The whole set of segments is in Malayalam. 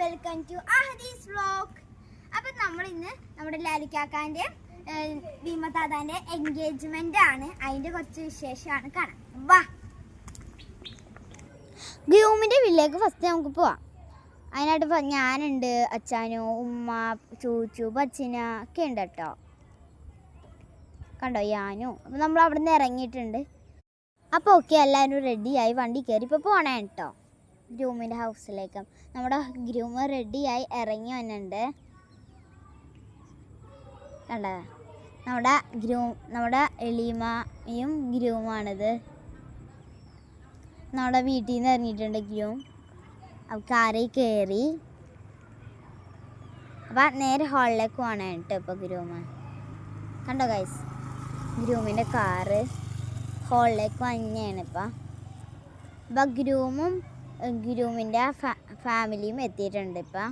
Welcome to ആഹദീസ് vlog. അപ്പം നമ്മൾ ഇന്ന് നമ്മുടെ ലാലിക്കാക്കാൻ്റെ ഭീമതാതാൻ്റെ എൻഗേജ്മെൻ്റ് ആണ്. അതിൻ്റെ കുറച്ച് വിശേഷമാണ് കാണാം. വാ, ഗ്രൂമിൻ്റെ വീട്ടിലേക്ക് ഫസ്റ്റ് നമുക്ക് പോവാം. അതിനായിട്ട് ഞാനുണ്ട്, അച്ചാനു, ഉമ്മ, ചൂച്ചു, ബച്ചിന ഒക്കെ ഉണ്ട് കേട്ടോ. കണ്ടോ ഞാനു. അപ്പം നമ്മൾ അവിടെ നിന്ന് ഇറങ്ങിയിട്ടുണ്ട്. അപ്പോൾ ഓക്കെ, എല്ലാവരും റെഡിയായി വണ്ടി കയറി ഇപ്പോൾ പോകണേ കേട്ടോ ഗ്രൂമിൻ്റെ ഹൗസിലേക്ക്. നമ്മുടെ ഗ്രൂമ് റെഡിയായി ഇറങ്ങി വന്നിട്ടുണ്ട്. കണ്ട നമ്മുടെ എളീമയും ഗ്രൂമാണിത്. നമ്മുടെ വീട്ടിൽ നിന്ന് ഇറങ്ങിയിട്ടുണ്ട് ഗ്രൂം. കാറിൽ കയറി അപ്പം നേരെ ഹാളിലേക്ക് പോകണം കേട്ടോ ഇപ്പോൾ ഗ്രൂമ്. കണ്ടോ ഗൈസ്, ഗ്രൂമിൻ്റെ കാറ് ഹാളിലേക്ക് വന്നെയാണ് ഇപ്പം. ഗ്രൂമും ഗ്രൂമിൻ്റെ ഫാമിലിയും എത്തിയിട്ടുണ്ട് ഇപ്പം.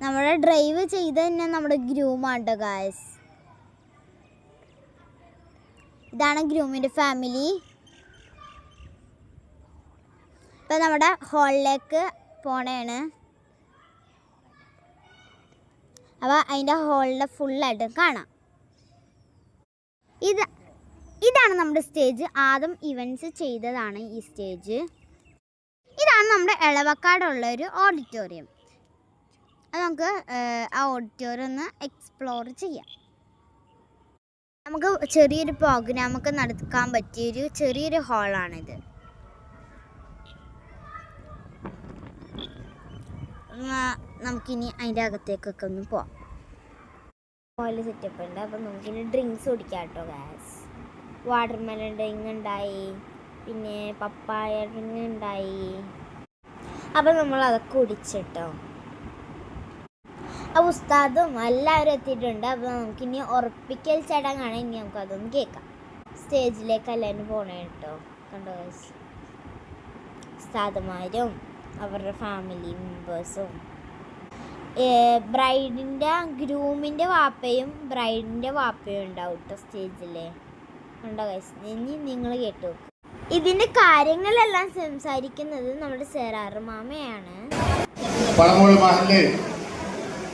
നമ്മുടെ ഡ്രൈവ് ചെയ്ത് തന്നെ നമ്മുടെ ഗ്രൂമാണ് കേട്ടോ ഗായ്സ്. ഇതാണ് ഗ്രൂമിൻ്റെ ഫാമിലി. ഇപ്പം നമ്മുടെ ഹാളിലേക്ക് പോണേണ്. അപ്പോൾ അതിൻ്റെ ഹാളിലെ ഫുള്ളായിട്ട് കാണാം. ഇതാണ് നമ്മുടെ സ്റ്റേജ്. ആദ്യം ഇവൻറ്റ്സ് ചെയ്തതാണ് ഈ സ്റ്റേജ്. ഇതാണ് നമ്മുടെ എളവക്കാടുള്ള ഒരു ഓഡിറ്റോറിയം. അത് നമുക്ക് ആ ഓഡിറ്റോറിയം ഒന്ന് എക്സ്പ്ലോർ ചെയ്യാം. നമുക്ക് ചെറിയൊരു പ്രോഗ്രാമൊക്കെ നടക്കാൻ പറ്റിയൊരു ചെറിയൊരു ഹാളാണിത്. നമുക്കിനി അതിൻ്റെ അകത്തേക്കൊക്കെ ഒന്ന് പോവാം. ഹാളിൽ സെറ്റപ്പ് ഉണ്ട്. അപ്പം നമുക്കിനി ഡ്രിങ്ക്സ് കുടിക്കാം കേട്ടോ ഗാസ്. വാട്ടർമെലൺ ഡ്രിങ്ക് ഉണ്ടായി, പിന്നെ പപ്പായ ഡ്രിങ്ക് ഉണ്ടായി. അപ്പം നമ്മൾ അതൊക്കെ കുടിച്ചിട്ടോ. അപ്പോൾ ഉസ്താദും എല്ലാവരും എത്തിയിട്ടുണ്ട്. അപ്പോൾ നമുക്കിനി ഉറപ്പിക്കൽ ചടങ്ങാണ്. ഇനി നമുക്കതൊന്ന് കേൾക്കാം. സ്റ്റേജിലേക്ക് എല്ലാവരും പോകണേ കേട്ടോ. കണ്ടോ ഗാസ്, ഉസ്താദുമാരും അവരുടെ ഫാമിലി മെമ്പേഴ്സും ഗ്രൂമിൻ്റെ വാപ്പയും ബ്രൈഡിൻ്റെ വാപ്പയും ഉണ്ടാവും കേട്ടോ സ്റ്റേജിൽ. കണ്ടോ ഗൈസ്, ഇനി നിങ്ങൾ കേട്ടു. ഇതിൻ്റെ കാര്യങ്ങളെല്ലാം സംസാരിക്കുന്നത് നമ്മുടെ സെറാറ് മാമയാണ്.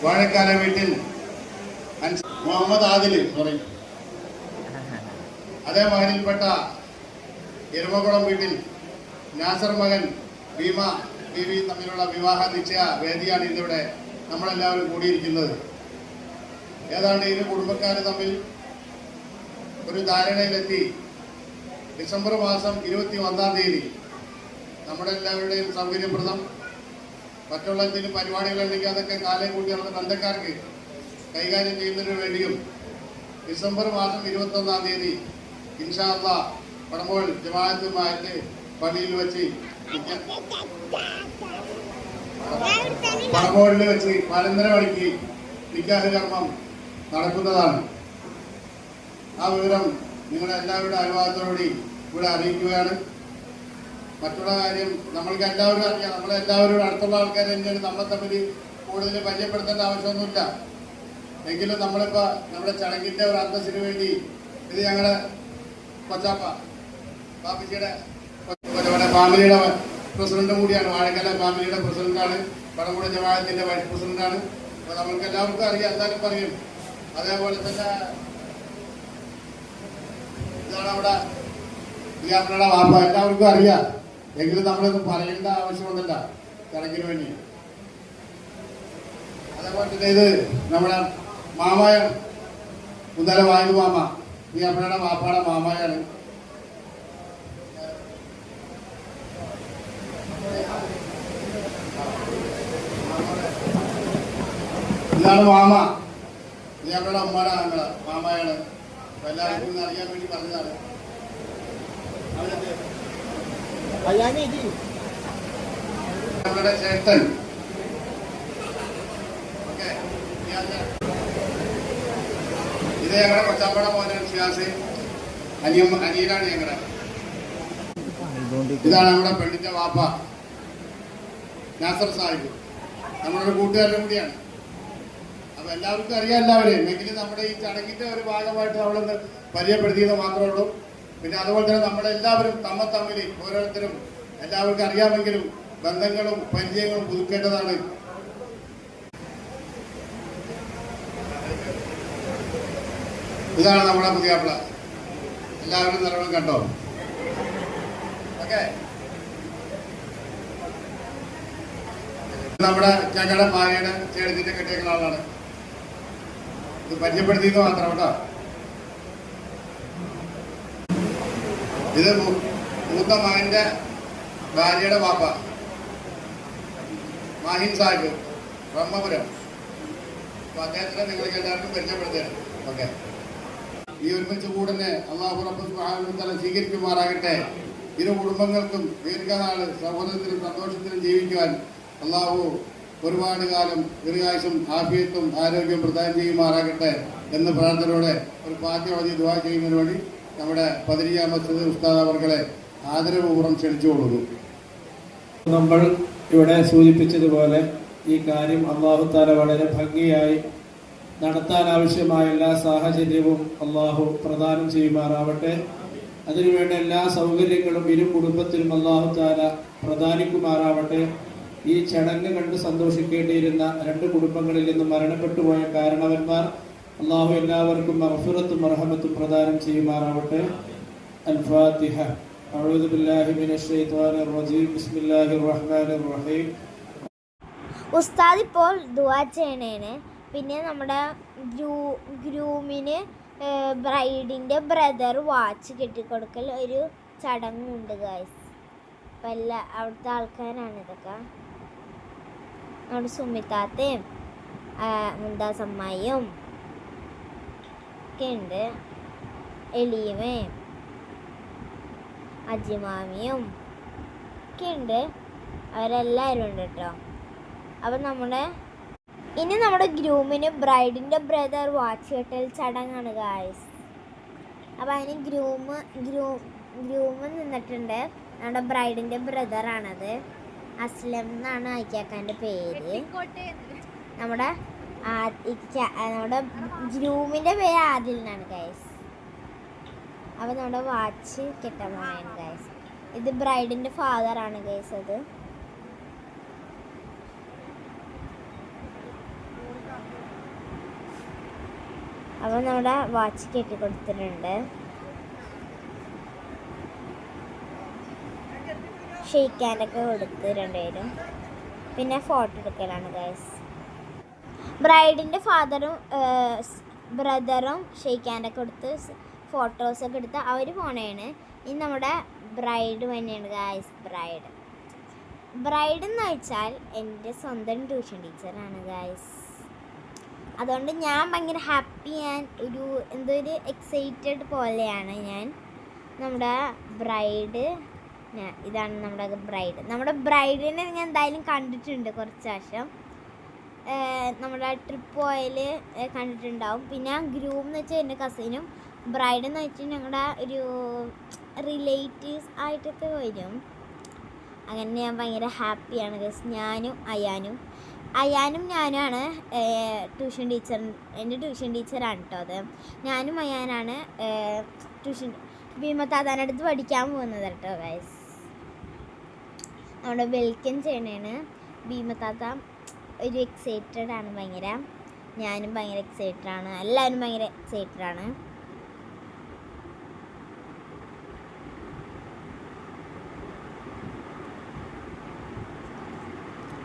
വാഴക്കാല വീട്ടിൽ മുഹമ്മദ് ആദിൽ അതേ മകനിൽപ്പെട്ട എരുമകുളം വീട്ടിൽ നാസർ മകൻ ഭീമ ബീവി തമ്മിലുള്ള വിവാഹ നിശ്ചയ വേദിയാണ് ഇന്നിവിടെ നമ്മളെല്ലാവരും കൂടിയിരിക്കുന്നത്. ഏതാണ്ട് ഇരു കുടുംബക്കാർ തമ്മിൽ ഒരു ധാരണയിലെത്തി. ഡിസംബർ മാസം 21-ാം തീയതി നമ്മുടെ എല്ലാവരുടെയും സൗകര്യപ്രദം മറ്റുള്ള എന്തെങ്കിലും പരിപാടികളുണ്ടെങ്കിൽ അതൊക്കെ കാലം കൂട്ടി നമ്മുടെ ബന്ധക്കാർക്ക് കൈകാര്യം ചെയ്യുന്നതിന് വേണ്ടിയും ഡിസംബർ മാസം 21-ാം തീയതി ഇൻഷാ അല്ലാഹ് പടമ്പോൾ ജമാഅത്തുമായിട്ട് പള്ളിയിൽ വെച്ച് പടമ്പോളിൽ വെച്ച് 12:30 മണിക്ക് നിക്കാഹ് കർമ്മം നടക്കുന്നതാണ്. ആ വിവരം നിങ്ങളുടെ എല്ലാവരുടെ അനുവാദത്തോടുകൂടി ഇവിടെ അറിയിക്കുകയാണ്. മറ്റുള്ള കാര്യം നമ്മൾക്ക് എല്ലാവരും അറിയാം. നമ്മളെല്ലാവരും അടുത്തുള്ള ആൾക്കാർ തന്നെയാണ്. നമ്മളെ തമ്മിൽ കൂടുതൽ പരിചയപ്പെടുത്തേണ്ട ആവശ്യമൊന്നുമില്ല. എങ്കിലും നമ്മളിപ്പോൾ നമ്മുടെ ചടങ്ങിൻ്റെ ഒരു അന്തസ്സിന് വേണ്ടി ഇത് ഞങ്ങളുടെ കൊച്ചാപ്പ ബാപ്പച്ചിയുടെ ഫാമിലിയുടെ പ്രസിഡന്റ് കൂടിയാണ്. വാഴക്കല ഫാമിലിയുടെ പ്രസിഡന്റാണ്. പടമുട ജമാഅത്തിന്റെ വൈസ് പ്രസിഡന്റാണ്. അപ്പോൾ നമ്മൾക്ക് എല്ലാവർക്കും അറിയാം, എന്തായാലും പറയും. അതേപോലെ തന്നെ ഇതാണ് അവിടെ നമ്മുടെ വാപ്പ, എല്ലാവർക്കും അറിയാം. എങ്കിലും നമ്മളൊന്നും പറയേണ്ട ആവശ്യമൊന്നുമില്ല ചടങ്ങിന് വേണ്ടി. അതേപോലെ തന്നെ ഇത് നമ്മുടെ മാമായാണ്, മുതല വായു മാമ. ഈ അമ്മയുടെ വാപ്പാടെ മാമായാണ്. ഇതാണ് മാമ. ഈ അമ്മയുടെ അമ്മയുടെ ആങ്ങള മാമയാണ്. എല്ലാവർക്കും ഇന്ന് അറിയാൻ വേണ്ടി പറഞ്ഞതാണ്. ഞങ്ങളുടെ ചേട്ടൻ ഓക്കെ, ഇത് ഞങ്ങളുടെ കൊച്ചാപ്പട മോനാണ് ഷിയാസ്. അനിയനാണ് ഞങ്ങളുടെ. ഇതാണ് നമ്മുടെ പെണ്ണിന്റെ വാപ്പ നാസർ സാഹിബ്, നമ്മുടെ കൂട്ടുകാരനും കൂടിയാണ്. അപ്പൊ എല്ലാവർക്കും അറിയാം എല്ലാവരെയും. എങ്കിലും നമ്മുടെ ഈ ചടങ്ങിന്റെ ഒരു ഭാഗമായിട്ട് നമ്മളൊന്ന് പരിചയപ്പെടുത്തിയത് മാത്രമേ ഉള്ളൂ. പിന്നെ അതുപോലെ തന്നെ നമ്മളെല്ലാവരും തമ്മിൽ ഓരോരുത്തരും എല്ലാവർക്കും അറിയാമെങ്കിലും ബന്ധങ്ങളും പരിചയങ്ങളും പുതുക്കേണ്ടതാണ്. ഇതാണ് നമ്മുടെ പുതിയാപ്പിള. എല്ലാവരും നല്ലോണം കണ്ടോ? ഓക്കെ. നമ്മുടെ ഞങ്ങളുടെ ഭാര്യയുടെ ചേട്ടത്തിന്റെ കെട്ടിയേക്കുന്ന ആളാണ്. ഇത് പരിചയപ്പെടുത്തിയത് മാത്രം കേട്ടോ. ഇത് മൂത്ത മകന്റെ ഭാര്യയുടെ വാപ്പ മാഹിൻ സാഹിബ് ബ്രഹ്മപുരം. അപ്പൊ അദ്ദേഹത്തിനെ നിങ്ങൾക്ക് എല്ലാവർക്കും പരിചയപ്പെടുത്തുകയാണ്. ഓക്കെ. ഈ ഒരുമിച്ച് കൂടനെ അള്ളാഹു റബ്ബ് സുബ്ഹാനഹു വ തആല സ്വീകരിക്കുമാറാകട്ടെ. ഇരു കുടുംബങ്ങൾക്കും ദീർഘനാള് സൗഹൃദത്തിലും സന്തോഷത്തിലും ജീവിക്കുവാൻ അള്ളാഹു ഒരുപാട് കാലം ദീർഘായുസ്സും ആഫിയത്തും ആരോഗ്യം പ്രദാനം ചെയ്യുമാറാകട്ടെ എന്ന് പ്രാർത്ഥനയോടെ ഒരു ഫാത്തിഹ ദുആ ചെയ്യുന്നതിന് വേണ്ടി നമ്മുടെ പതിരിയ മസ്ജിദ് ഉസ്താദ് അവർകളെ ആദരപൂർവ്വം ക്ഷണിച്ചുകൊള്ളുന്നു. നമ്മൾ ഇവിടെ സൂചിപ്പിച്ചതുപോലെ ഈ കാര്യം അല്ലാഹു തആല വളരെ ഭംഗിയായി നടത്താൻ ആവശ്യമായ എല്ലാ സാഹചര്യവും അല്ലാഹു പ്രദാനം ചെയ്യുമാറാവട്ടെ. അതിനുവേണ്ട എല്ലാ സൗകര്യങ്ങളും ഇരു കുടുംബത്തിലും അല്ലാഹു തആല പ്രദാനിക്കുമാറാവട്ടെ. ഈ ചടങ്ങ് കണ്ട് സന്തോഷിക്കേണ്ടിയിരുന്ന രണ്ട് കുടുംബങ്ങളിൽ നിന്ന് മരണപ്പെട്ടുപോയ കാരണവന്മാർ അല്ലാഹു എല്ലാവർക്കും മഗ്ഫിറത്തും റഹ്മത്തും പ്രദാനം ചെയ്യുമാറാവട്ടെ. അൽ-ഫാത്തിഹ. അഊദു ബില്ലാഹി മിനശ് ശൈത്വാനിർ റജീം. ബിസ്മില്ലാഹിർ റഹ്മാനിർ റഹീം. ഉസ്താദ് ഇപ്പോൾ ദുആ ചെയ്യണേന്. പിന്നെ നമ്മുടെ ഗ്രൂമിന് ബ്രൈഡിൻ്റെ ബ്രദർ വാച്ച് കെട്ടിക്കൊടുക്കൽ ഒരു ചടങ്ങുണ്ട് ഗൈസ്. അപ്പം അവിടുത്തെ ആൾക്കാരാണ് ഇതൊക്കെ. നമ്മുടെ സുമിതാത്തയും മുന്താസ് അമ്മായിയും ഒക്കെ ഉണ്ട്. എലീമയും അജിമാമിയും ഒക്കെ ഉണ്ട്. അവരെല്ലാവരും ഉണ്ട് കേട്ടോ. അപ്പം ഇനി നമ്മുടെ ഗ്രൂമിന് ബ്രൈഡിൻ്റെ ബ്രദർ വാച്ച് കെട്ടൽ ചടങ്ങാണ് ഗായ്സ്. അപ്പം അതിന് ഗ്രൂമ് നിന്നിട്ടുണ്ട്. നമ്മുടെ ബ്രൈഡിൻ്റെ ബ്രദറാണത്. അസ്ലം എന്നാണ് അയക്കാക്കാൻ്റെ പേര്. നമ്മുടെ ഗ്രൂമിൻ്റെ പേര് ആദിൽ എന്നാണ് ഗൈസ്. അപ്പം നമ്മുടെ വാച്ച് കെട്ടാൻ പോയാണ് ഗൈസ്. ഇത് ബ്രൈഡിൻ്റെ ഫാദറാണ് ഗൈസ്. അത് അപ്പോൾ നമ്മുടെ വാച്ച് കെട്ടിക്കൊടുത്തിട്ടുണ്ട്. ഷെയ്ക്കാനൊക്കെ കൊടുത്ത് രണ്ടുപേരും. പിന്നെ ഫോട്ടോ എടുക്കലാണ് ഗൈസ്. ബ്രൈഡിൻ്റെ ഫാദറും ബ്രദറും ഷെയ്ക്കാനൊക്കെ കൊടുത്ത് ഫോട്ടോസൊക്കെ എടുത്ത് അവർ പോണേണ്. ഇനി നമ്മുടെ ബ്രൈഡ് തന്നെയാണ് ഗൈസ്. ബ്രൈഡ് എന്ന് വെച്ചാൽ എൻ്റെ സ്വന്തം ട്യൂഷൻ ടീച്ചറാണ് ഗൈസ്. അതുകൊണ്ട് ഞാൻ ഭയങ്കര ഹാപ്പി ആൻഡ് എന്തോ ഒരു എക്സൈറ്റഡ് പോലെയാണ് ഞാൻ. നമ്മുടെ ബ്രൈഡ് ഇതാണ് നമ്മുടെ ബ്രൈഡിനെ ഞാൻ എന്തായാലും കണ്ടിട്ടുണ്ട് കുറച്ച് പ്രാവശ്യം. നമ്മുടെ ട്രിപ്പ് പോയാൽ കണ്ടിട്ടുണ്ടാവും. പിന്നെ ഗ്രൂം എന്ന് വെച്ചാൽ എൻ്റെ കസിനും, ബ്രൈഡ് എന്ന് വെച്ചാൽ ഞങ്ങളുടെ ഒരു റിലേറ്റീവ്സ് ആയിട്ടൊക്കെ വരും. അങ്ങനെ ഞാൻ ഭയങ്കര ഹാപ്പിയാണ് ഗസ്. ഞാനും അയാനും ഞാനാണ് ട്യൂഷൻ ടീച്ചർ. എൻ്റെ ട്യൂഷൻ ടീച്ചറാണ് കേട്ടോ അത്. ഞാനും അയാനാണ് ട്യൂഷൻ ഭീമത്താത്താൻ്റെ അടുത്ത് പഠിക്കാൻ പോകുന്നത് കേട്ടോ ഗൈസ്. നമ്മുടെ വെൽക്കം ചെയ്യണേണ്. ഭീമത്താത്ത ഒരു എക്സൈറ്റഡ് ആണ് ഭയങ്കര. ഞാനും ഭയങ്കര എക്സൈറ്റഡാണ്. എല്ലാവരും ഭയങ്കര എക്സൈറ്റഡാണ്.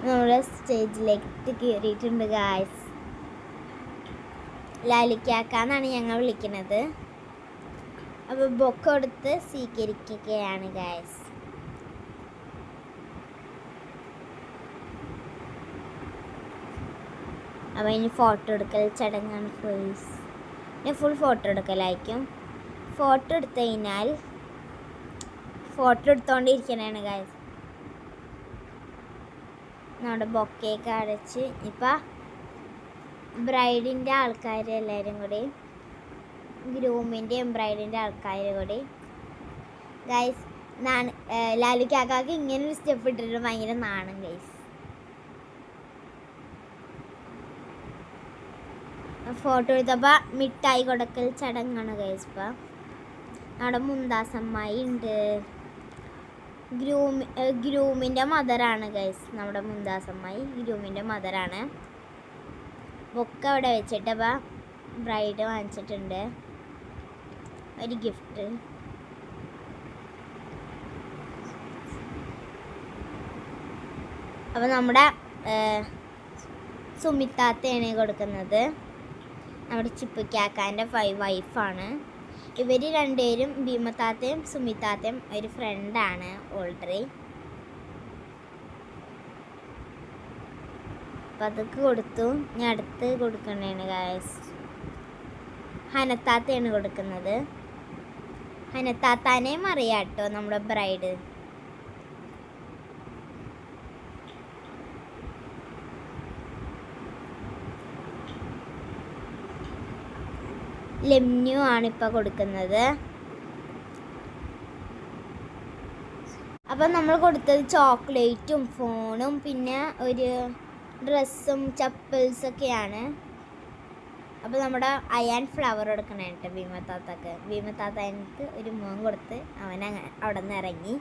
നമ്മുടെ സ്റ്റേജിലേക്ക് കയറിയിട്ടുണ്ട് ഗായ്സ്. ലാലിക്കാക്കാന്നാണ് ഞങ്ങൾ വിളിക്കുന്നത്. അപ്പോൾ ബൊക്ക കൊടുത്ത് സ്വീകരിക്കുകയാണ് ഗായ്സ്. അപ്പോൾ ഇനി ഫോട്ടോ എടുക്കൽ ചടങ്ങാണ് ഫ്രണ്ട്സ്. ഇനി ഫുൾ ഫോട്ടോ എടുക്കലായിരിക്കും. ഫോട്ടോ എടുത്തു കഴിഞ്ഞാൽ ഫോട്ടോ എടുത്തുകൊണ്ടിരിക്കണതാണ് ഗായ്സ്. നമ്മുടെ ബൊക്കയൊക്കെ അടച്ച് ഇപ്പം ബ്രൈഡിൻ്റെ ആൾക്കാർ എല്ലാവരും കൂടി, ഗ്രൂമിൻ്റെയും ബ്രൈഡിൻ്റെ ആൾക്കാർ കൂടി ഗൈസ് ലാലുക്കാക്കാക്ക് ഇങ്ങനൊരു സ്റ്റെപ്പ് ഇട്ടിട്ട് ഭയങ്കര നാണം ഗൈസ്. ഫോട്ടോ എടുത്തപ്പോൾ മിഠായി കൊടുക്കൽ ചടങ്ങാണ് ഗൈസ്. ഇപ്പം നമ്മുടെ മുന്താസ് അമ്മായി ഉണ്ട്, ഗ്രൂമിൻ്റെ മദറാണ് ഗൈസ്. നമ്മുടെ മുംതാസ് അമ്മായി ഗ്രൂമിൻ്റെ മദറാണ്. ബൊക്ക അവിടെ വെച്ചിട്ട് അപ്പോൾ ബ്രൈഡ് വാങ്ങിച്ചിട്ടുണ്ട് ഒരു ഗിഫ്റ്റ്. അപ്പോൾ നമ്മുടെ സുമിത്താത്തയാണ് കൊടുക്കുന്നത്. നമ്മുടെ ചിപ്പുക്കാക്കാൻ്റെ വൈഫാണ്. ഇവർ രണ്ടുപേരും ഭീമത്താത്തയും സുമിത്താത്തയും ഒരു ഫ്രണ്ടാണ് ഓൾറെഡി. അപ്പം അതൊക്കെ കൊടുത്തു. ഞാൻ അടുത്ത് കൊടുക്കണേണ് ഗായ്സ്. ഹനത്താത്തയാണ് കൊടുക്കുന്നത്. ഹനത്താത്താനെയും അറിയാം കേട്ടോ നമ്മുടെ ബ്രൈഡ്. ലെമ്നു ആണ് ഇപ്പോൾ കൊടുക്കുന്നത്. അപ്പം നമ്മൾ കൊടുത്തത് ചോക്ലേറ്റും ഫോണും പിന്നെ ഒരു ഡ്രസ്സും ചപ്പൽസൊക്കെയാണ്. അപ്പോൾ നമ്മുടെ അയാൻ ഫ്ലവർ കൊടുക്കണേ കേട്ടോ ഭീമത്താത്തക്ക്. ഭീമത്താത്ത എനിക്ക് ഒരു മുഖം കൊടുത്ത് അവൻ അവിടെ നിന്ന് ഇറങ്ങി.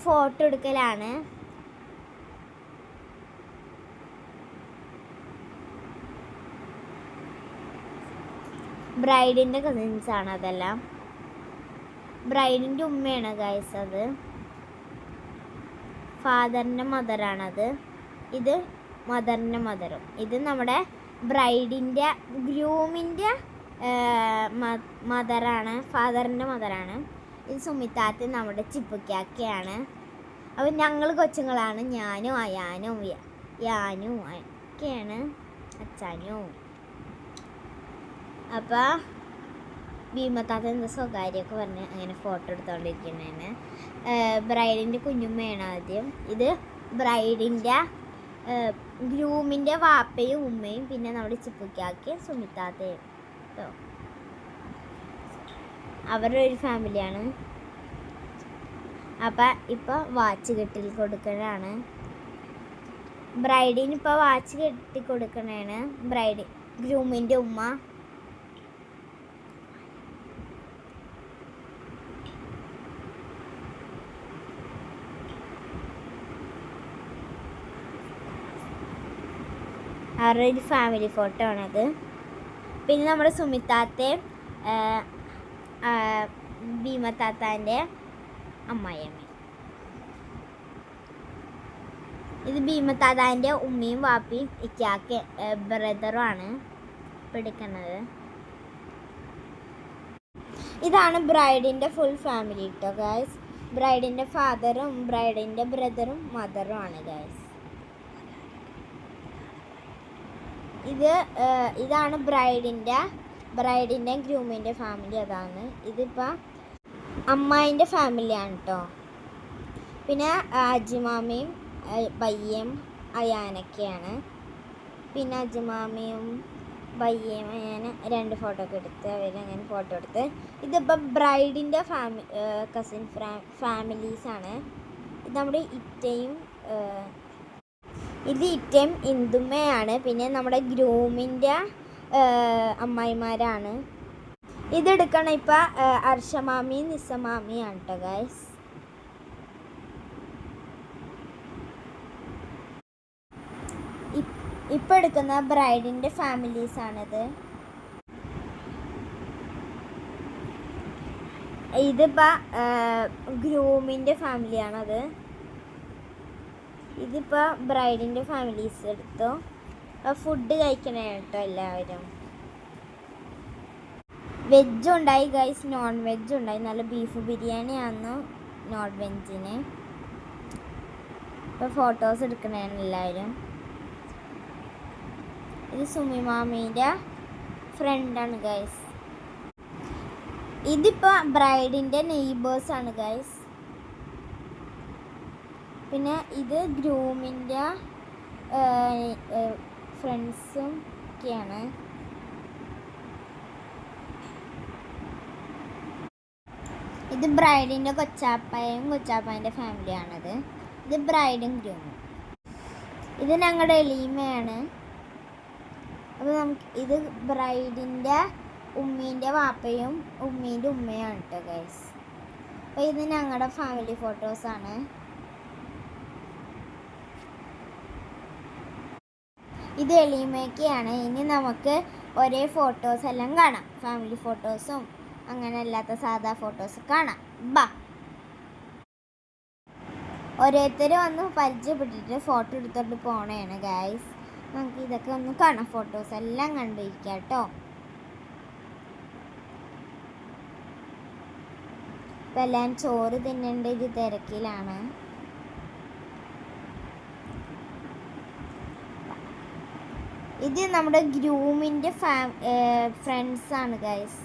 ഫോട്ടോ എടുക്കലാണ്. ബ്രൈഡിൻ്റെ കസിൻസാണ് അതെല്ലാം. ബ്രൈഡിൻ്റെ ഉമ്മയാണ് ഗൈസ് അത്. ഫാദറിൻ്റെ മദറാണത്. ഇത് മദറിൻ്റെ മദറും. ഇത് നമ്മുടെ ബ്രൈഡിൻ്റെ ഗ്രൂമിൻ്റെ മദറാണ്, ഫാദറിൻ്റെ മദറാണ്. ഇത് സുമിത്താത്ത നമ്മുടെ ചിപ്പുക്കാക്കയാണ്. അപ്പം ഞങ്ങൾ കൊച്ചുങ്ങളാണ്. ഞാനും അയാനും യാനും ഒക്കെയാണ് അച്ചാനും. അപ്പോൾ ഭീമത്താത്ത എന്താ സ്വകാര്യമൊക്കെ പറഞ്ഞ് അങ്ങനെ ഫോട്ടോ എടുത്തുകൊണ്ടിരിക്കുന്നതാണ്. ബ്രൈഡിൻ്റെ കുഞ്ഞുമ്മയാണ് ആദ്യം. ഇത് ബ്രൈഡിൻ്റെ ഗ്രൂമിൻ്റെ വാപ്പയും ഉമ്മയും പിന്നെ നമ്മുടെ ചിപ്പുക്കാക്കയും സുമിത്താത്തയും കേട്ടോ. അവരുടെ ഒരു ഫാമിലിയാണ്. അപ്പം ഇപ്പോൾ വാച്ച് കെട്ടി കൊടുക്കണതാണ്. ബ്രൈഡിന് ഇപ്പോൾ വാച്ച് കെട്ടി കൊടുക്കണതാണ് ഗ്രൂമിൻ്റെ ഉമ്മ. അവരുടെ ഒരു ഫാമിലി ഫോട്ടോ ആണത്. പിന്നെ നമ്മുടെ സുമിത്താത്തയും ഭീമത്താത്താൻ്റെ അമ്മായിയമ്മ. ഇത് ഭീമത്താത്താൻ്റെ ഉമ്മയും വാപ്പിയും ഇക്കാക്ക ബ്രദറുമാണ് പിടിക്കുന്നത്. ഇതാണ് ബ്രൈഡിൻ്റെ ഫുൾ ഫാമിലി കേട്ടോ ഗൈസ്. ബ്രൈഡിൻ്റെ ഫാദറും ബ്രൈഡിൻ്റെ ബ്രദറും മദറും ആണ് ഗൈസ്. ഇതാണ് ബ്രൈഡിൻ്റെ ഗ്രൂമിൻ്റെ ഫാമിലി. അതാണ് ഇതിപ്പോൾ അമ്മായിൻ്റെ ഫാമിലിയാണ് കേട്ടോ. പിന്നെ അജിമാമയും ബയ്യയും അയാനൊക്കെയാണ്. പിന്നെ അജിമാമയും ബയ്യയും അയാന രണ്ട് ഫോട്ടോ ഒക്കെ എടുത്ത് അവരങ്ങനെ ഫോട്ടോ എടുത്ത്. ഇതിപ്പോൾ ബ്രൈഡിൻ്റെ കസിൻ ഫാമിലീസാണ്. ഇത് നമ്മുടെ ഇറ്റയും ഇന്ദുമ്മയാണ്. പിന്നെ നമ്മുടെ ഗ്രൂമിൻ്റെ അമ്മായിമാരാണ്. ഇതെടുക്കണം ഇപ്പം അർഷമാമിയും നിസമാമിയാണ് കേട്ടോ ഗൈസ്. ഇപ്പം എടുക്കുന്ന ബ്രൈഡിൻ്റെ ഫാമിലീസാണിത്. ഇതിപ്പോൾ ഗ്രൂമിൻ്റെ ഫാമിലിയാണത്. ഇതിപ്പോൾ ബ്രൈഡിൻ്റെ ഫാമിലീസ് എടുത്തു. ഫുഡ് കഴിക്കണേ കേട്ടോ എല്ലാവരും. വെജ് ഉണ്ടായി ഗൈസ്, നോൺ വെജ് ഉണ്ടായി. നല്ല ബീഫ് ബിരിയാണിയാണ് നോൺ വെജിന്. ഇപ്പോൾ ഫോട്ടോസ് എടുക്കണേണ് എല്ലാവരും. ഇത് സുമി മാമീൻ്റെ ഫ്രണ്ടാണ് ഗൈസ്. ഇതിപ്പോൾ ബ്രൈഡിൻ്റെ നെയ്ബേഴ്സാണ് ഗൈസ്. പിന്നെ ഇത് ഗ്രൂമിൻ്റെ ഫ്രണ്ട്സും ഒക്കെയാണ്. ഇത് ബ്രൈഡിൻ്റെ കൊച്ചാപ്പായൻ്റെ ഫാമിലിയാണത്. ഇത് ബ്രൈഡും ഗ്രൂമും. ഇത് ഞങ്ങളുടെ എലീമയാണ്. അപ്പോൾ ഇത് ബ്രൈഡിൻ്റെ ഉമ്മീൻ്റെ വാപ്പയും ഉമ്മീൻ്റെ ഉമ്മയാണ് കേട്ടോ ഗൈസ്. അപ്പോൾ ഇത് ഞങ്ങളുടെ ഫാമിലി ഫോട്ടോസാണ്. ഇത് എളിമയൊക്കെയാണ്. ഇനി നമുക്ക് ഒരേ ഫോട്ടോസ് എല്ലാം കാണാം. ഫാമിലി ഫോട്ടോസും അങ്ങനെ അല്ലാത്ത സാധാ ഫോട്ടോസ് കാണാം. ബാ, ഓരോരുത്തർ വന്ന് പരിചയപ്പെട്ടിട്ട് ഫോട്ടോ എടുത്തോണ്ട് പോണേണ് ഗൈസ്. നമുക്ക് ഇതൊക്കെ ഒന്ന് കാണാം. ഫോട്ടോസ് എല്ലാം കണ്ടിരിക്കാം കേട്ടോ. ഇപ്പം എല്ലാം ചോറ് തിന്നേണ്ട ഒരു തിരക്കിലാണ്. ഇത് നമ്മുടെ ഗ്രൂമിൻ്റെ ഫ്രണ്ട്സാണ് ഗൈസ്.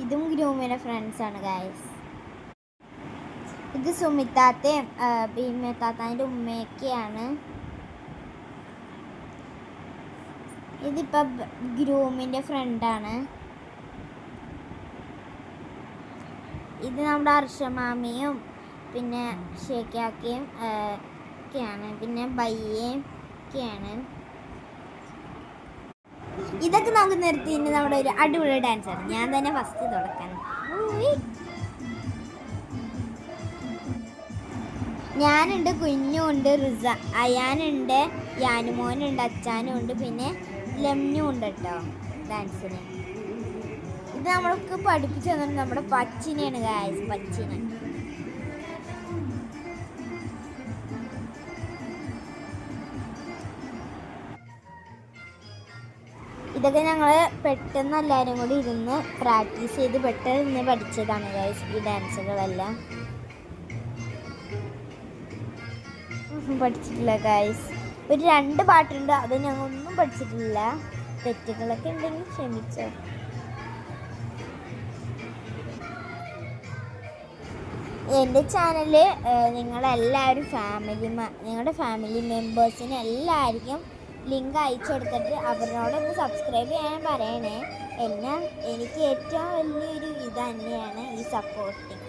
ഇതും ഗ്രൂമിൻ്റെ ഫ്രണ്ട്സാണ് ഗൈസ്. ഇത് സുമിത്താത്തയും ഭീമത്താത്താൻ്റെ ഉമ്മയൊക്കെയാണ്. ഇതിപ്പോൾ ഗ്രൂമിൻ്റെ ഫ്രണ്ടാണ്. ഇത് നമ്മുടെ അർഷമാമിയും പിന്നെ ഷേക്കാക്കയും ഒക്കെയാണ്. പിന്നെ ബയ്യയും ഒക്കെയാണ്. ഇതൊക്കെ നമുക്ക് നിർത്തി നമ്മുടെ ഒരു അടിപൊളി ഡാൻസാണ്. ഞാൻ തന്നെ ഫസ്റ്റ് തുടക്കാൻ. ഞാനുണ്ട്, കുഞ്ഞുണ്ട്, റിസ, അയാനുണ്ട്, യാനുമോനുണ്ട്, അച്ചാനും ഉണ്ട്, പിന്നെ ലമ്നും ഉണ്ട് കേട്ടോ ഡാൻസിന്. ഇത് നമ്മൾക്ക് പഠിപ്പിച്ചു തന്നത് നമ്മുടെ പച്ചിനെയാണ് ഗായ്സ്. പച്ചിനെ ഇതൊക്കെ ഞങ്ങൾ പെട്ടെന്ന് എല്ലാവരും കൂടി ഇരുന്ന് പ്രാക്ടീസ് ചെയ്ത് പെട്ടെന്ന് പഠിച്ചതാണ് ഗായ്സ്. ഈ ഡാൻസുകളെല്ലാം പഠിച്ചിട്ടില്ല ഗായ്സ്. ഒരു 2 പാട്ടുണ്ട്, അത് ഞങ്ങളൊന്നും പഠിച്ചിട്ടില്ല. തെറ്റുകളൊക്കെ ഉണ്ടെങ്കിൽ ക്ഷമിച്ചോ. എൻ്റെ ചാനൽ നിങ്ങളെല്ലാവരും നിങ്ങളുടെ ഫാമിലി മെമ്പേഴ്സിന് എല്ലാവർക്കും ലിങ്ക് അയച്ചു കൊടുത്തിട്ട് അവരോടൊന്ന് സബ്സ്ക്രൈബ് ചെയ്യാൻ പറയണേ. എനിക്ക് ഏറ്റവും വലിയൊരു ഇത് തന്നെയാണ് ഈ സപ്പോർട്ടിങ്.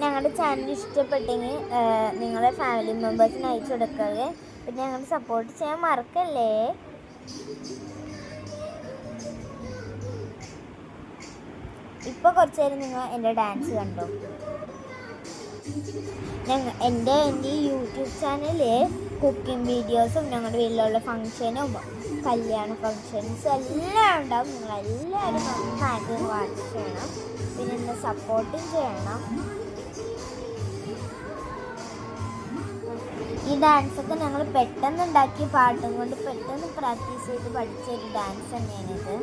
ഞങ്ങളുടെ ചാനൽ ഇഷ്ടപ്പെട്ടെങ്കിൽ നിങ്ങളുടെ ഫാമിലി മെമ്പേഴ്സിന് അയച്ചു കൊടുക്കുക. പിന്നെ ഞങ്ങൾ സപ്പോർട്ട് ചെയ്യാൻ മറക്കല്ലേ. ഇപ്പോൾ കുറച്ച് നേരം നിങ്ങൾ എൻ്റെ ഡാൻസ് കണ്ടോ. എൻ്റെ യൂട്യൂബ് ചാനലിൽ കുക്കിംഗ് വീഡിയോസും ഞങ്ങളുടെ വീട്ടിലുള്ള ഫങ്ഷനും കല്യാണ ഫങ്ഷൻസും എല്ലാം ഉണ്ടാവും. നിങ്ങളെല്ലാവരും നന്നായിട്ട് വാച്ച് ചെയ്യണം. പിന്നെ എന്നെ സപ്പോർട്ടും ചെയ്യണം. ഈ ഡാൻസൊക്കെ ഞങ്ങൾ പെട്ടെന്ന് ഉണ്ടാക്കിയ പാട്ടും കൊണ്ട് പെട്ടെന്ന് പ്രാക്ടീസ് ചെയ്ത് പഠിച്ചൊരു ഡാൻസ് തന്നെയാണിത്.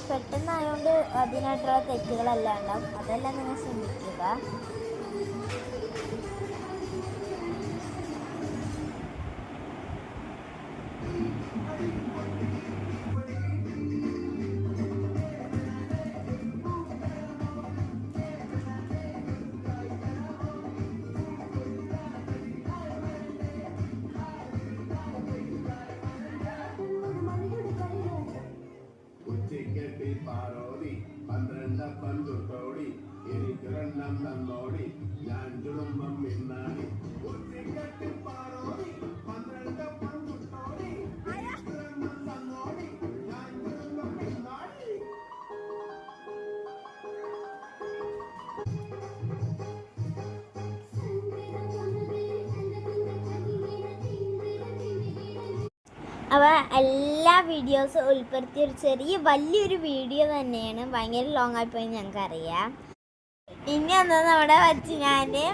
പെട്ടെന്നായതുകൊണ്ട് അതിനായിട്ടുള്ള തെറ്റുകളെല്ലാം ഉണ്ടാവും. അതെല്ലാം നിങ്ങൾ ശ്രമിക്കുക. പാറോടി 12 പന്തുട്ടോടി എനിക്കൊരെണ്ണം തന്നോടി ഞാൻ ചുടുമ്പം മിന്നാടി പാറോടി 12 പന്തുട്ടോടി എനിക്കൊരെണ്ണം തന്നോടി ഞാൻ ചുടുമ്പം മിന്നാടി. അപ്പോൾ എല്ലാ വീഡിയോസും ഉൾപ്പെടുത്തിയ വലിയൊരു വീഡിയോ തന്നെയാണ്. ഭയങ്കര ലോങ് ആയിപ്പോയി ഞങ്ങൾക്കറിയാം. ഇനി എന്താ നമ്മുടെ വച്ചിനാൻ്റെ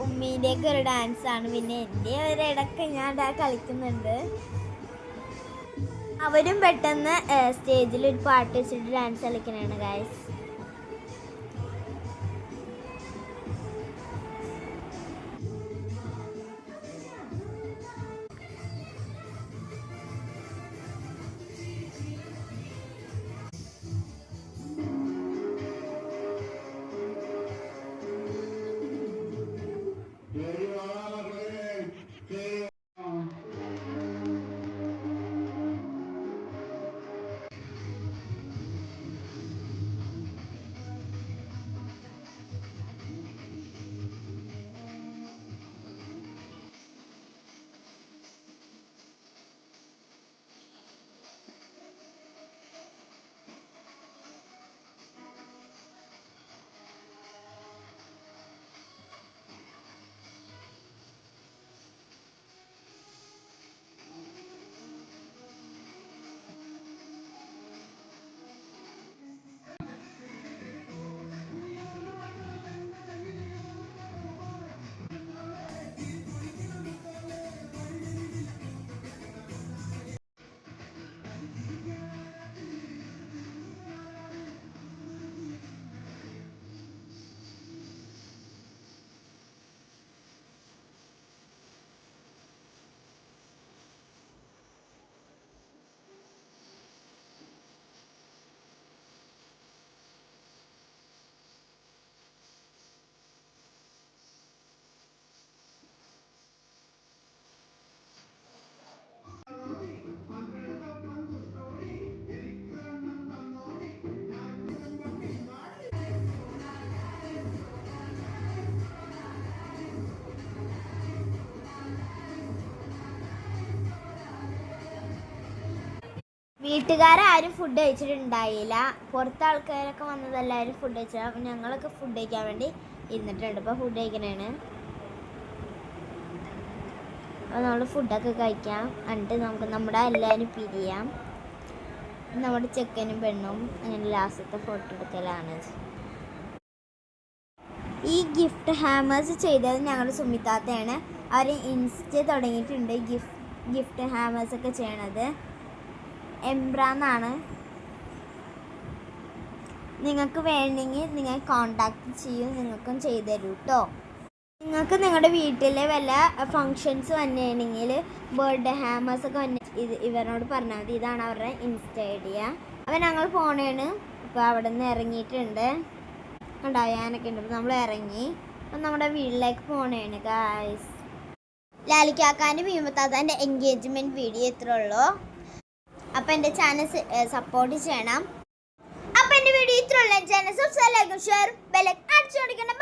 ഉമ്മീൻ്റെയൊക്കെ ഒരു ഡാൻസാണ്. പിന്നെ എൻ്റെ ഒരിടക്ക് ഞാൻ കളിക്കുന്നുണ്ട്. അവരും പെട്ടെന്ന് സ്റ്റേജിൽ ഒരു പാട്ട് വെച്ചിട്ട് ഡാൻസ് കളിക്കണതാണ് ഗായ്സ്. വീട്ടുകാരും ഫുഡ് കഴിച്ചിട്ടുണ്ടായില്ല. പുറത്തെ ആൾക്കാരൊക്കെ വന്നത് എല്ലാവരും ഫുഡ് കഴിച്ചാൽ. അപ്പം ഞങ്ങളൊക്കെ ഫുഡ് കഴിക്കാൻ വേണ്ടി ഇരുന്നിട്ടുണ്ട്. ഇപ്പോൾ ഫുഡ് കഴിക്കണേണ്. അപ്പോൾ നമ്മൾ ഫുഡൊക്കെ കഴിക്കാം. എന്നിട്ട് നമുക്ക് നമ്മുടെ എല്ലാവരും പിരിയാം. നമ്മുടെ ചെക്കനും പെണ്ണും അങ്ങനെ ലാസ്റ്റത്തെ ഫോട്ടോ എടുക്കലാണ്. ഈ ഗിഫ്റ്റ് ഹാമേഴ്സ് ചെയ്തത് ഞങ്ങളുടെ സുമിത്താത്തയാണ്. അവർ ഇൻസ്റ്റ തുടങ്ങിയിട്ടുണ്ട് ഗിഫ്റ്റ് ഹാമേഴ്സ് ഒക്കെ ചെയ്യണത്. എംബ്രാന്നാണ്. നിങ്ങൾക്ക് വേണമെങ്കിൽ നിങ്ങൾ കോണ്ടാക്ട് ചെയ്യും, നിങ്ങൾക്കും ചെയ്തു തരൂ കേട്ടോ. നിങ്ങൾക്ക് നിങ്ങളുടെ വീട്ടിലെ വല്ല ഫങ്ഷൻസ് വന്നിട്ടുണ്ടെങ്കിൽ ബർത്ത്ഡേ ഹാമേഴ്സ് ഒക്കെ ഇവരോട് പറഞ്ഞാൽ മതി. ഇതാണ് അവരുടെ ഇൻസ്റ്റ ഐഡിയ. അപ്പോൾ ഞങ്ങൾ പോണേണ്. അപ്പോൾ അവിടെ നിന്ന് ഇറങ്ങിയിട്ടുണ്ട്. ഉണ്ടായാനൊക്കെ ഉണ്ട്. അപ്പോൾ നമ്മൾ ഇറങ്ങി. അപ്പം നമ്മുടെ വീട്ടിലേക്ക് പോണേണ് ഗായ്സ്. ലാലിക്കാക്കാൻ്റെ ഭീമത്താത്താൻ്റെ എൻഗേജ്മെൻറ്റ് വീഡിയോ ഇത്രേ ഉള്ളൂ. അപ്പോൾ എൻ്റെ ചാനൽ സപ്പോർട്ട് ചെയ്യണം. അപ്പോൾ എൻ്റെ വീഡിയോ ഇത്രേ ഉള്ളൂ. Channel subscribe, like, share, bell icon അടിച്ചു കൊടുക്കണം.